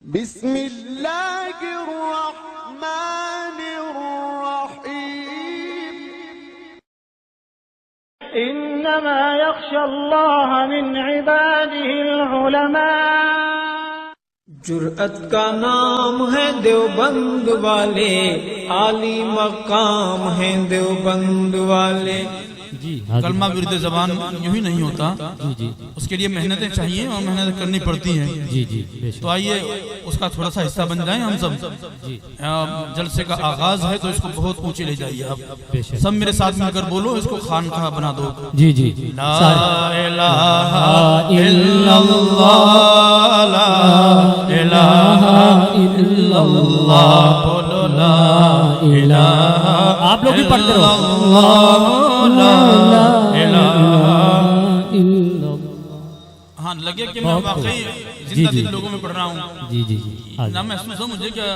بسم اللہ الرحمن الرحیم انما یخشی اللہ من عباده العلماء۔ جرأت کا نام ہے دیوبند والے، عالی مقام ہے دیوبند والے۔ کلمہ ورد زبان یوں ہی نہیں ہوتا، اس کے لیے محنتیں چاہیے اور محنت کرنی پڑتی ہیں۔ تو آئیے اس کا تھوڑا سا حصہ بن جائیں ہم سب۔ جلسے کا آغاز ہے تو اس کو بہت اونچے لے جائیے آپ سب میرے ساتھ مل کر بولو، اس کو خانقاہ بنا دو۔ لا الہ الا اللہ، لا الہ الا اللہ، بولو لا الہ آپ لوگ بھی پڑھتے رہو۔ ہاں لگے کہ میں واقعی زندہ دل لوگوں میں پڑھ رہا ہوں۔ نہ محسوس ہو مجھے کہ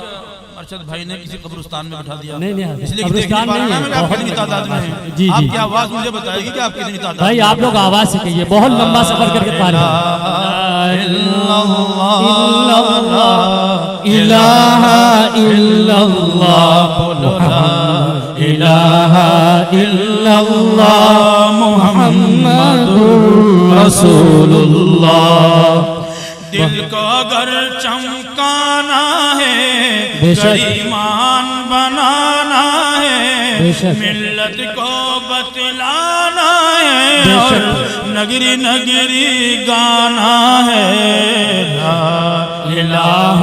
ارشد بھائی نے کسی قبرستان میں بٹھا دیا، اس لیے کہ دیکھنے پا رہا میں آپ کتنی تعداد میں ہیں۔ آپ کی آواز مجھے بتائے گی کہ آپ کتنی تعداد میں ہیں۔ بھائی آپ لوگ آواز سے کہیے، بہت لمبا سفر کر کے پا رہے ہیں۔ الہ الا اللہ، الہ الا اللہ، محمد رسول اللہ۔ دل کو اگر چمکانا ہے، ایمان بنانا ہے، ملت کو بتلانا ہے، اور نگری نگری گانا ہے۔ لا الہ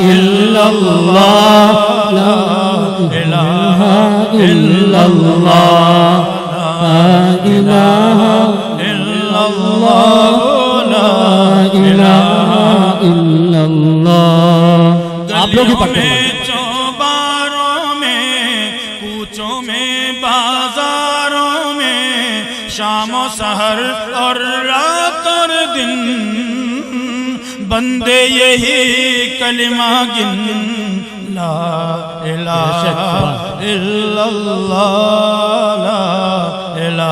الا اللہ، لا الہ الا اللہ، لا الہ الا اللہ، لا الہ الا اللہ۔ آپ لوگ بھی پڑھتے ہیں۔ چوباروں میں، کوچوں میں، بازاروں میں، شام و سحر اور رات اور دن، بندے یہی کلمہ گن۔ لا الہ الا اللہ، لا الہ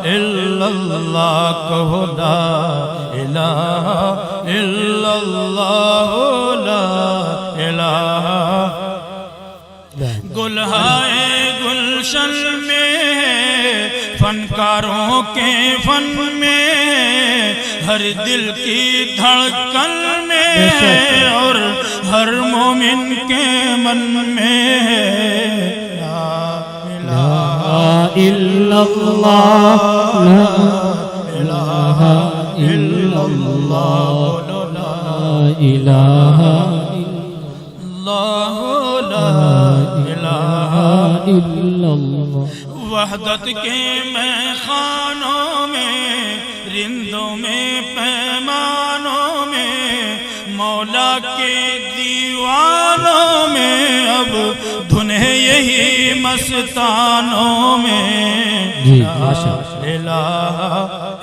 الا اللہ، کہو لا الہ الا اللہ، لا الہ۔ گلہائے گلشن میں، فنکاروں کے فن میں، ہر دل کی دھڑکن میں، اور ہر مومن کے من میں۔ لا الہ الا اللہ، لا الہ الا اللہ، لا الہ الا اللہ۔ وحدت کے میخانوں میں، رندوں میں، پیمانوں میں، مولا کے دیوانوں میں، اب دھنے یہی مستانوں میں۔ لا الہ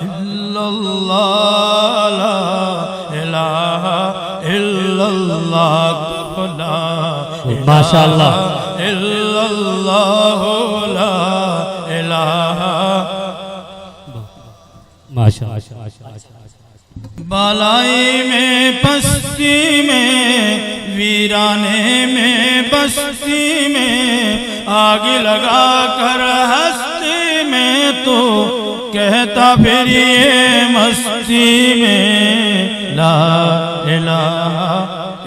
الا اللہ، لا الہ الا اللہ، لا ماشاءاللہ الا اللہ، لا الہ۔ ماشاءاللہ۔ بالائی میں پستی میں، ویرانے میں بستی میں، آگ لگا کر ہستی میں، تو کہتا پھر یہ مستی میں۔ لا الہ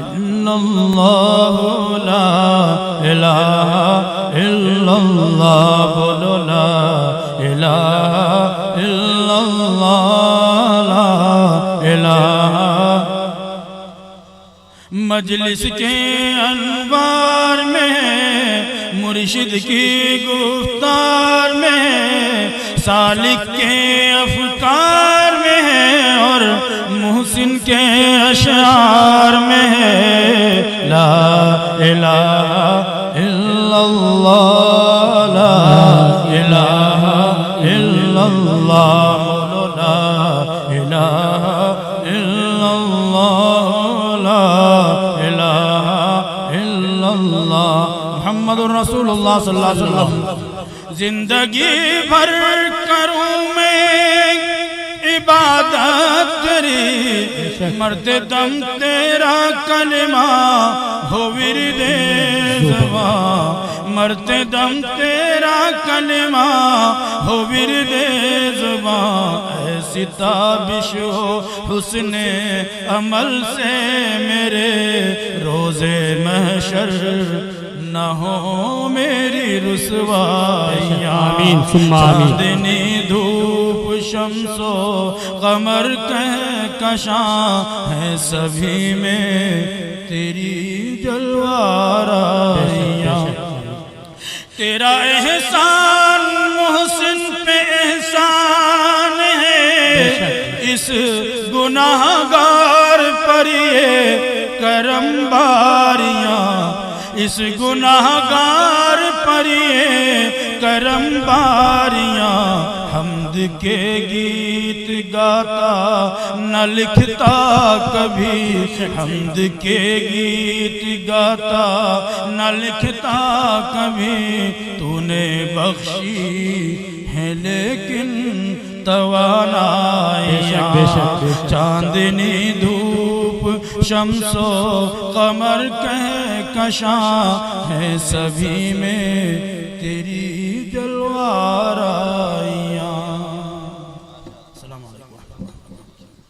الا اللہ، لا الہ الا اللہ، بولو لا الہ الا اللہ، لا الہ۔ مجلس کے انوار میں، مرشد کی گفتار میں، سالک کے افکار میں ہے، اور محسن کے اشعار میں ہے۔ لا الہ الا اللہ، لا الہ الا اللہ، لا الہ الا اللہ، لا الہ الا اللہ، محمد رسول اللہ صلی اللہ علیہ وسلم۔ زندگی بھر کروں میں عبادت تیری، مرتے دم تیرا کلمہ ہو ورد زباں، مرتے دم تیرا کلمہ ہو ورد زباں، ایسی تابش ہو حسن عمل سے میرے روز محشر نہ ہو میری رسوائیاں، آمین ثم آمین۔ چاندنی دھوپ شمس و قمر کہکشاں ہے سبھی میں تیری جلوارائیاں، تیرا احسان محسن پہ احسان ہے، اس گناہ گار پر یہ کرم باریاں، اس گناہ گار پر یہ کرم باریاں، حمد کے گیت گاتا نہ لکھتا کبھی، حمد کے گیت گاتا نہ لکھتا کبھی، تو نے بخشی ہے لیکن توانائیاں، چاندنی دھوپ شمس و قمر کہکشاں ہے سبھی میں